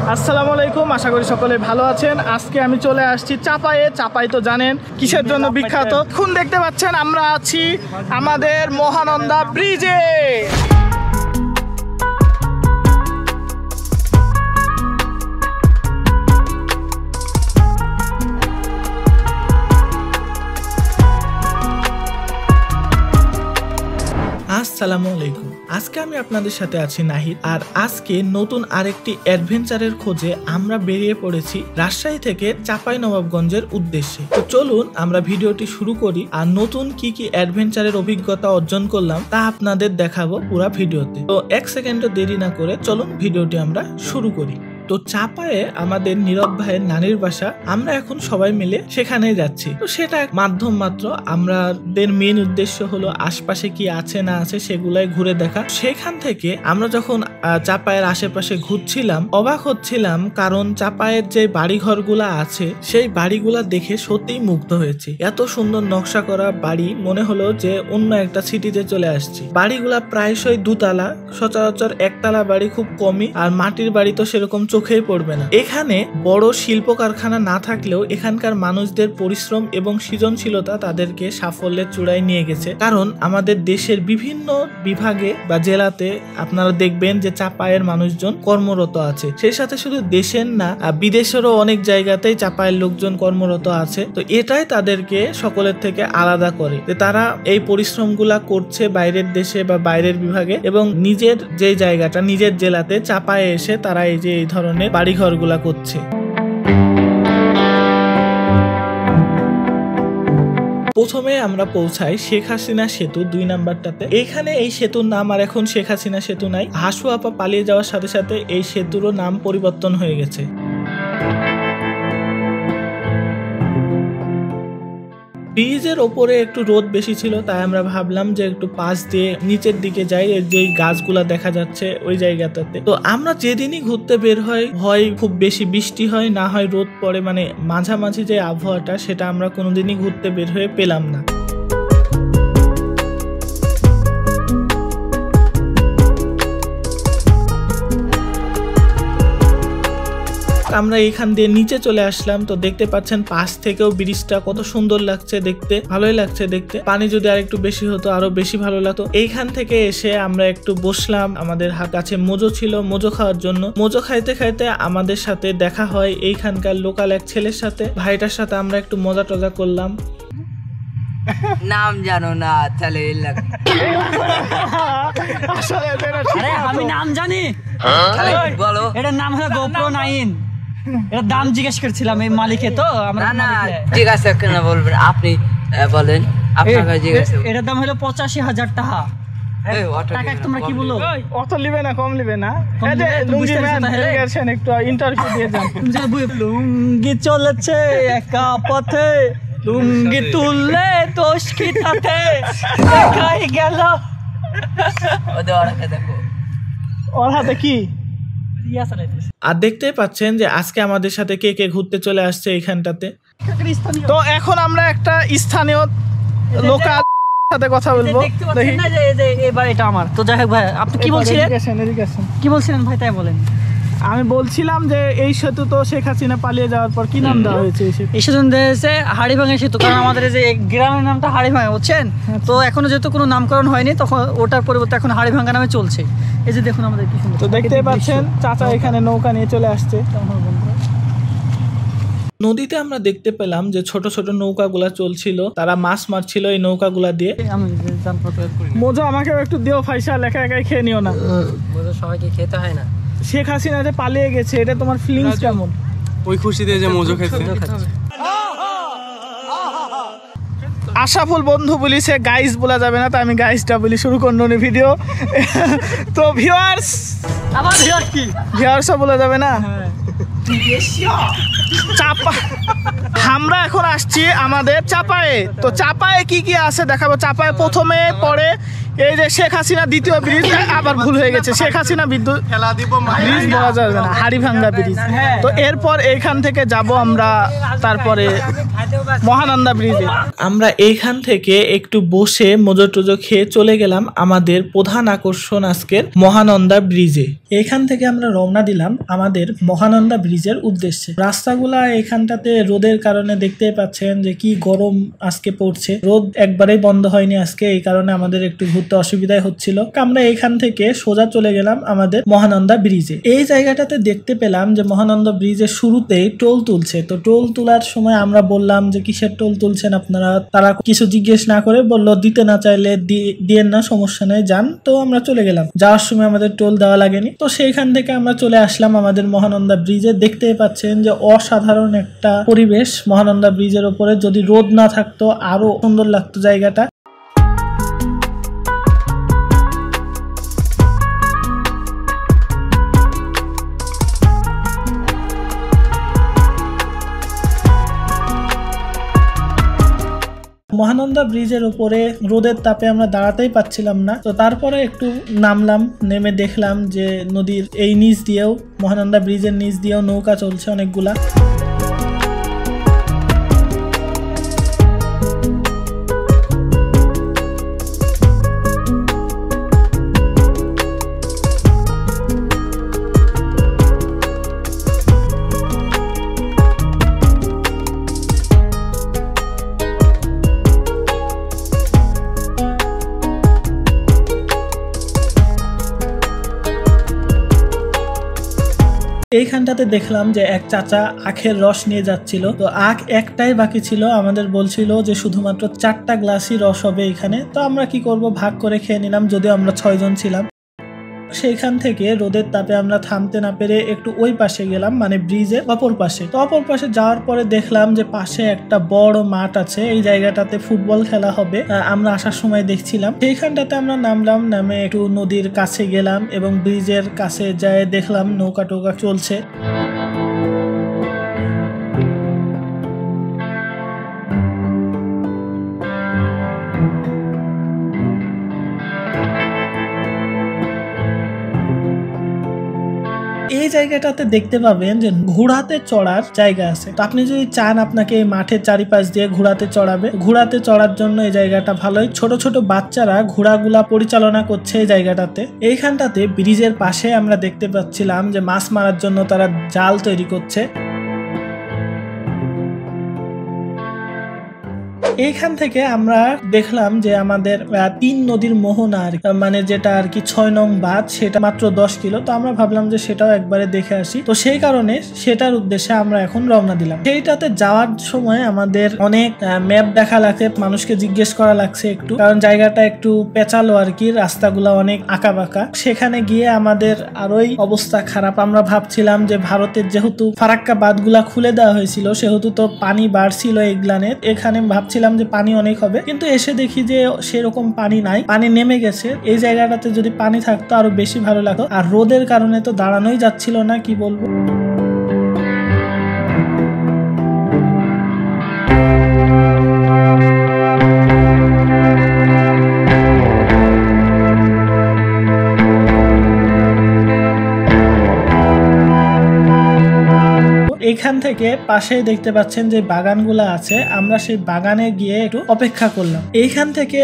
আসসালামু আলাইকুম, আশা করি সকলে ভালো আছেন। আজকে আমি চলে আসছি চাপায়ে। চাপাই তো জানেন কিসের জন্য বিখ্যাত। এখন দেখতে পাচ্ছেন আমরা আছি আমাদের মহানন্দা ব্রিজে। আসসালামু আলাইকুম, আজকে আমি আপনাদের সাথে আছি নাহিদ। আর আজকে নতুন আরেকটি অ্যাডভেঞ্চারের খোঁজে আমরা বেরিয়ে পড়েছি রাজশাহী থেকে চাঁপাইনবাবগঞ্জের উদ্দেশ্যে। তো চলুন আমরা ভিডিওটি শুরু করি, আর নতুন কি কি অ্যাডভেঞ্চারের অভিজ্ঞতা অর্জন করলাম তা আপনাদের দেখাবো পুরো ভিডিওতে। তো এক সেকেন্ডও দেরি না করে চলুন ভিডিওটি আমরা শুরু করি। তো চাপায়ে আমাদের নীরব ভাইয়ের নানির বাসা, আমরা এখন সবাই মিলে সেখানেই যাচ্ছি। তো সেটা মাধ্যম মাত্র, আমাদের মেন উদ্দেশ্য হলো আশপাশে কি আছে না আছে সেগুলাই ঘুরে দেখা। সেখান থেকে আমরা যখন চাপায়ের আশেপাশে ঘুরছিলাম অবাক হচ্ছিলাম, কারণ চাপায়ের যে বাড়িঘরগুলা আছে সেই বাড়িগুলা দেখে সত্যিই মুগ্ধ হয়েছি। এত সুন্দর নকশা করা বাড়ি, মনে হলো যে অন্য একটা সিটিতে চলে আসছি। বাড়িগুলা প্রায়শই দুতলা, সচরাচর একতলা বাড়ি খুব কমই, আর মাটির বাড়ি তো সেরকম চোখেই পড়বে না। এখানে বড় শিল্প কারখানা না থাকলেও এখানকার মানুষদের পরিশ্রম এবং সৃজনশীলতা তাদেরকে সাফল্যের চূড়ায় নিয়ে গেছে। কারণ আমাদের দেশের বিভিন্ন বিভাগে বা জেলাতে আপনারা দেখবেন যে চাপায়ের মানুষজন কর্মরত আছে। সেই সাথে শুধু দেশের না, বিদেশেরও অনেক জায়গাতেই চাপায়ের লোকজন কর্মরত আছে। তো এটাই তাদেরকে সকলের থেকে আলাদা করে, যে তারা এই পরিশ্রমগুলা করছে বাইরের দেশে বা বাইরের বিভাগে, এবং নিজের যে জায়গাটা নিজের জেলাতে চাপায়ে এসে তারা এই যে এই ধরনের বাড়িঘরগুলা করছে। প্রথমে আমরা পৌঁছাই শেখ হাসিনা সেতু 2 নাম্বারটাতে। এখানে এই সেতুর নাম আর এখন শেখ হাসিনা সেতু নাই। হাসু আপা পালিয়ে যাওয়ার সাথে সাথে এই সেতুরও নাম পরিবর্তন হয়ে গেছে। ব্রিজের ওপরে একটু রোদ বেশি ছিল, তাই আমরা ভাবলাম যে একটু পাশ দিয়ে নিচের দিকে যাই, যে গাছগুলা দেখা যাচ্ছে ওই জায়গাটাতে। তো আমরা যেদিনই ঘুরতে বের হয় খুব বেশি বৃষ্টি হয়, না হয় রোদ পড়ে, মানে মাঝামাঝি যে আবহাওয়াটা সেটা আমরা কোনোদিনই ঘুরতে বের হয়ে পেলাম না। আমরা এখান দিয়ে নিচে চলে আসলাম। তো দেখতে পাচ্ছেন পাশ থেকেও ব্রিজটা কত সুন্দর লাগছে দেখতে, ভালোই লাগছে দেখতে। পানি যদি আর একটু বেশি হতো আরো বেশি ভালো লাগতো। এইখান থেকে এসে আমরা একটু বসলাম, আমাদের কাছে মোজো ছিল, মোজো খাওয়ার জন্য। মোজো খাইতে খাইতে আমাদের সাথে দেখা হয় এইখানকার লোকাল এক ছেলের সাথে। ভাইটার সাথে আমরা একটু মজা টজা করলাম। নাম জানো না তাহলে আমি নাম জানি, বলো। এটার নাম হলো GoPro 9। এটার দাম জিজ্ঞেস করছিলাম এই মালিকে, তো আমরা না ঠিক আছে, কেন বলবেন আপনি বলেন। আপনাকে জিজ্ঞেস, এটার দাম হলো 85,000 টাকা। টাকা তোমরা কি বলো? অত লিবে না, কম লিবে না। একটু ইন্টারভিউ দিয়ে যান। লুঙ্গি চলেছে একা পথে, লুঙ্গি তুললে দোষ কি তাতে, দেখাই গেল। দেখো ওর হাতে কি। আর দেখতেই পাচ্ছেন যে আজকে আমাদের সাথে কে কে ঘুরতে চলে আসছে এইখানটাতে। তো এখন আমরা একটা স্থানীয় লোকাল সাথে কথা বলবো। এবার এটা আমার তো, যাই হোক ভাই আপনি কি বলছিলেন? কি বলছিলেন ভাই তাই বলেন। আমি বলছিলাম যে এই সেতু তো শেখ হাসিনা পালিয়ে যাওয়ার পর কি নাম দেওয়া হয়েছে? এই সেতু হয়েছে হাড়িভাঙা সেতু, কারণ আমাদের যে গ্রামের নামটা হাড়িভাঙা, বুঝছেন তো। এখনো যেহেতু কোনো নামকরণ হয়নি, তখন ওটার পরিবর্তে এখন হাড়িভাঙা নামে চলছে। এই যে দেখুন আমাদের কি সুন্দর। তো দেখতেই পাচ্ছেন চাচা এখানে নৌকা নিয়ে চলে আসছে। নদীতে আমরা দেখতে পেলাম যে ছোট ছোট নৌকাগুলা চলছিল, তারা মাছ মারছিল এই নৌকাগুলা দিয়ে। মোজো আমাকেও একটু দিও ফাইসাল, একা একাই খেয়ে নিও না। মোজো সবাইকে খেতে হয় না। শেখ হাসিনা যে পালিয়ে গেছে, এটা তোমার ফিলিংস কেমন? ওই খুশিতে যে মোজো খেতে। আশাফুল বন্ধু বলি, সে গাইস বলা যাবে না, তাই আমি গাইসটা বলি শুরু করলো ভিডিও। তো ভিউয়ার্স, আবার ভিউয়ার্স কি? ভিউয়ার্সও বলা যাবে না। চাপা, আমরা এখন আসছি আমাদের চাপায়ে। তো চাপায়ে কি কি আছে দেখাবো। চাপায়ে প্রথমে পড়ে এই যে শেখ হাসিনা দ্বিতীয় ব্রিজ, আবার ভুল হয়ে গেছে, শেখ হাসিনা বিদ্যুৎ ব্রিজ বলা যাবে না, হাড়িভাঙ্গা ব্রিজ। তো এরপর এইখান থেকে যাব আমরা তারপরে মহানন্দা ব্রিজে। আমরা এইখান থেকে একটু বসে মজো টজো খেয়ে চলে গেলাম আমাদের প্রধান আকর্ষণ আজকের মহানন্দা ব্রিজে। এইখান থেকে আমরা রওনা দিলাম আমাদের মহানন্দা ব্রিজের উদ্দেশ্যে। রাস্তাগুলা এখানটাতে রোদের কারণে দেখতেই পাচ্ছেন যে কি গরম আজকে পড়ছে, রোদ একবারেই বন্ধ হয়নি আজকে, এই কারণে আমাদের একটু ঘুরতে অসুবিধাই হচ্ছিল। আমরা এখান থেকে সোজা চলে গেলাম আমাদের মহানন্দা ব্রিজে। এই জায়গাটাতে দেখতে পেলাম যে মহানন্দা ব্রিজের শুরুতেই টোল তুলছে। তো টোল তোলার সময় আমরা বললাম যে কিসের টোল তুলছেন আপনারা, তারা কিছু জিজ্ঞেস না করে বললো দিতে না চাইলে দিয়েন না, সমস্যা নেই, যান। তো আমরা চলে গেলাম, যাওয়ার সময় আমাদের টোল দেওয়া লাগেনি। তো সেইখান থেকে আমরা চলে আসলাম আমাদের মহানন্দা ব্রিজে। দেখতেই পাচ্ছেন যে অসাধারণ একটা পরিবেশ মহানন্দা ব্রিজের উপরে, যদি রোদ না থাকতো আরো সুন্দর লাগতো জায়গাটা। মহানন্দা ব্রিজের উপরে রোদের তাপে আমরা দাঁড়াতেই পাচ্ছিলাম না। তো তারপরে একটু নামলাম, নেমে দেখলাম যে নদীর এই নিচ দিয়েও, মহানন্দা ব্রিজের নিচ দিয়েও নৌকা চলছে অনেকগুলা। এইখানটাতে দেখলাম যে এক চাচা আখের রস নিয়ে যাচ্ছিল। তো আখ একটাই বাকি ছিল, আমাদের বলছিল যে শুধুমাত্র 4টা গ্লাসই রস হবে এখানে। তো আমরা কি করব, ভাগ করে খেয়ে নিলাম, যদিও আমরা 6 জন ছিলাম। সেইখান থেকে রোদের তাপে আমরা থামতে না পেরে একটু ওই পাশে গেলাম, মানে ব্রিজের অপর পাশে। তো অপর পাশে যাওয়ার পরে দেখলাম যে পাশে একটা বড় মাঠ আছে, এই জায়গাটাতে ফুটবল খেলা হবে। আমরা আসার সময় দেখছিলাম, সেইখানটাতে আমরা নামলাম, নামে একটু নদীর কাছে গেলাম এবং ব্রিজের কাছে যায় দেখলাম নৌকা টোকা চলছে। এই জায়গাটাতে দেখতে পাবেন যে ঘোড়াতে চড়ার জায়গা আছে। তো আপনি যদি চান আপনাকে এই মাঠের চারিপাশ দিয়ে ঘোড়াতে চড়াবে, ঘোড়াতে চড়ার জন্য এই জায়গাটা ভালোই। ছোট ছোট বাচ্চারা ঘোড়াগুলা পরিচালনা করছে এই জায়গাটাতে। এইখানটাতে ব্রিজের পাশে আমরা দেখতে পাচ্ছিলাম যে মাছ মারার জন্য তারা জাল তৈরি করছে। এইখান থেকে আমরা দেখলাম যে আমাদের 3 নদীর মোহনা, মানে যেটা আর কি 6 নং বাঁধ, সেটা মাত্র 10 কিলো। তো আমরা ভাবলাম যে সেটাও একবারে দেখে আসি। তো সেই কারণে সেটার উদ্দেশ্যে আমরা এখন রওনা দিলাম। সেইটাতে যাওয়ার সময় আমাদের অনেক ম্যাপ দেখা লাগছে, মানুষকে জিজ্ঞেস করা লাগছে একটু, কারণ জায়গাটা একটু পেঁচালো আর কি, রাস্তাগুলো অনেক আঁকা বাঁকা। সেখানে গিয়ে আমাদের আরোই অবস্থা খারাপ। আমরা ভাবছিলাম যে ভারতের যেহেতু ফারাক্কা বাঁধগুলা খুলে দেওয়া হয়েছিল, সেহেতু তো পানি বাড়ছিল এগুলানের, এখানে ভাবছিলাম যে পানি অনেক হবে, কিন্তু এসে দেখি যে সেরকম পানি নাই, পানি নেমে গেছে। এই জায়গাটাতে যদি পানি থাকতো আরো বেশি ভালো লাগতো। আর রোদের কারণে তো দাঁড়ানোই যাচ্ছিল না, কি বলবো। এখান থেকে পাশে দেখতে পাচ্ছেন যে বাগানগুলো আছে, আমরা সেই বাগানে গিয়ে একটু অপেক্ষা করলাম। এইখান থেকে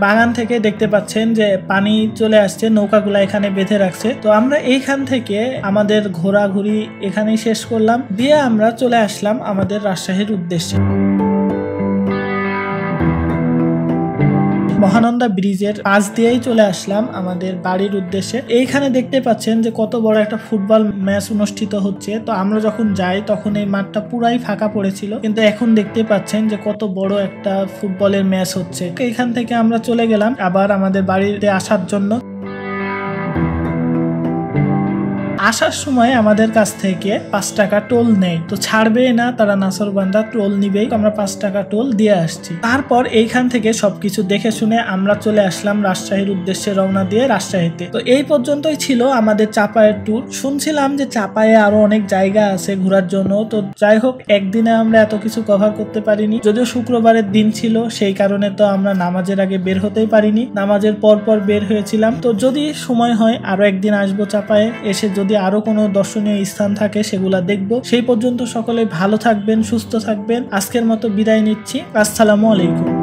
বাগান থেকে দেখতে পাচ্ছেন যে পানি চলে আসছে, নৌকাগুলা এখানে বেঁধে রাখছে। তো আমরা এইখান থেকে আমাদের ঘোরাঘুরি এখানেই শেষ করলাম, দিয়ে আমরা চলে আসলাম আমাদের রাজশাহীর উদ্দেশ্যে। মহানন্দা ব্রিজের পাশ দিয়েই চলে আসলাম আমাদের বাড়ির উদ্দেশ্যে। এইখানে দেখতে পাচ্ছেন যে কত বড় একটা ফুটবল ম্যাচ অনুষ্ঠিত হচ্ছে। তো আমরা যখন যাই তখন এই মাঠটা পুরাই ফাঁকা পড়েছিল, কিন্তু এখন দেখতে পাচ্ছেন যে কত বড় একটা ফুটবলের ম্যাচ হচ্ছে। এইখান থেকে আমরা চলে গেলাম আবার আমাদের বাড়িতে আসার জন্য। আসার সময় আমাদের কাছ থেকে 5 টাকা টোল নেই, তো ছাড়বেই না তারা, নাসরবান্দা টোল নিবেই। আমরা 5 টাকা টোল দিয়ে আসছি। তারপর এইখান থেকে সবকিছু দেখে শুনে আমরা চলে আসলাম রাজশাহীর উদ্দেশ্যে, রওনা দিয়ে রাজশাহীতে। তো এই পর্যন্তই ছিল আমাদের চাপায়ের ট্যুর। শুনছিলাম যে চাপায়ে আরো অনেক জায়গা আছে ঘোরার জন্য, তো যাই হোক একদিনে আমরা এত কিছু কভার করতে পারিনি। যদিও শুক্রবারের দিন ছিল, সেই কারণে তো আমরা নামাজের আগে বের হতেই পারিনি, নামাজের পর বের হয়েছিলাম। তো যদি সময় হয় আরো একদিন আসবো চাপায়ে, এসে যদি আরো কোনো দর্শনীয় স্থান থাকে সেগুলা দেখবো। সেই পর্যন্ত সকলে ভালো থাকবেন, সুস্থ থাকবেন। আজকের মতো বিদায় নিচ্ছি। আসসালামু আলাইকুম।